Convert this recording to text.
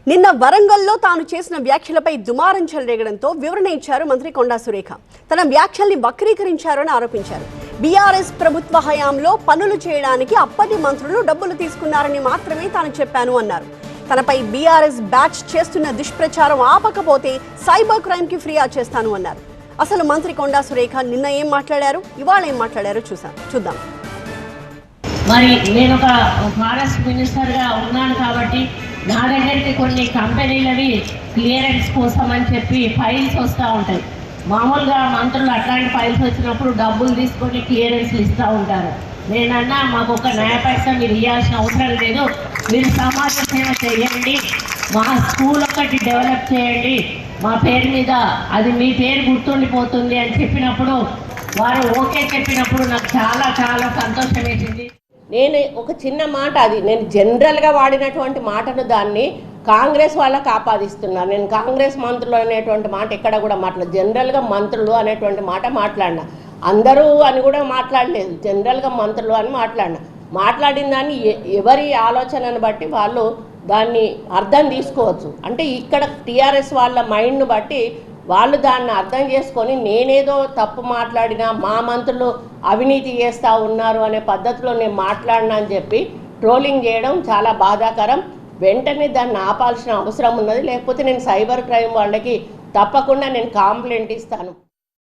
నిన్న వరంగల్లో తాను చేసిన వ్యాఖ్యలపై దుమారం చెలరేగడంతో వివరణ ఇచ్చారు మంత్రి కొండా సురేఖ. తన వ్యాఖ్యల్ని వక్రీకరించారని ఆరోపించారు. బీఆర్ఎస్ ప్రభుత్వ హయాంలో పనులు చేయడానికి అప్పటి మంత్రులు డబ్బులు తీసుకున్నారని మాత్రమే తాను చెప్పాను అన్నారు. తనపై బీఆర్ఎస్ బ్యాచ్ చేస్తున్న దుష్ప్రచారం ఆపకపోతే సైబర్ క్రైమ్ కి ఫిర్యాదు చేస్తాను అన్నారు. అసలు మంత్రి కొండా సురేఖ నిన్న ఏం మాట్లాడారు, ఇవాళ ఏం మాట్లాడారో చూద్దాం. మరి నేను ఒక ఫారెస్ట్ మినిస్టర్గా ఉన్నాను కాబట్టి నా దగ్గరికి కొన్ని కంపెనీలవి క్లియరెన్స్ కోసం అని చెప్పి ఫైల్స్ వస్తూ ఉంటాయి. మామూలుగా మంత్రులు అట్లాంటి ఫైల్స్ వచ్చినప్పుడు డబ్బులు తీసుకొని క్లియరెన్స్లు ఇస్తూ ఉంటారు. నేనన్నా మాకు ఒక న్యాయ పైసా మీరు ఇవ్వాల్సిన అవసరం లేదు, మీరు సమాజ సేవ చేయండి, మా స్కూల్ ఒకటి డెవలప్ చేయండి, మా పేరు మీద అది మీ పేరు గుర్తుండిపోతుంది అని చెప్పినప్పుడు వారు ఓకే చెప్పినప్పుడు నాకు చాలా చాలా సంతోషం వేసింది. నేను ఒక చిన్న మాట, అది నేను జనరల్గా వాడినటువంటి మాటను దాన్ని కాంగ్రెస్ వాళ్ళకి ఆపాదిస్తున్నాను. నేను కాంగ్రెస్ మంత్రులు అనేటువంటి మాట ఎక్కడ కూడా జనరల్గా మంత్రులు అనేటువంటి మాట మాట్లాడినా, అందరూ అని కూడా మాట్లాడలేదు, జనరల్గా మంత్రులు అని మాట్లాడిన దాన్ని ఎవరి ఆలోచనను బట్టి వాళ్ళు దాన్ని అర్థం తీసుకోవచ్చు. అంటే ఇక్కడ టీఆర్ఎస్ వాళ్ళ మైండ్ను బట్టి వాళ్ళు దాన్ని అర్థం చేసుకొని నేనేదో తప్పు మాట్లాడినా, మా మంత్రులు అవినీతి చేస్తూ ఉన్నారు అనే పద్ధతిలో నేను మాట్లాడినా అని చెప్పి ట్రోలింగ్ చేయడం చాలా బాధాకరం. వెంటనే దాన్ని ఆపాల్సిన అవసరం ఉన్నది. లేకపోతే నేను సైబర్ క్రైమ్ వాళ్ళకి తప్పకుండా నేను కంప్లైంట్ ఇస్తాను.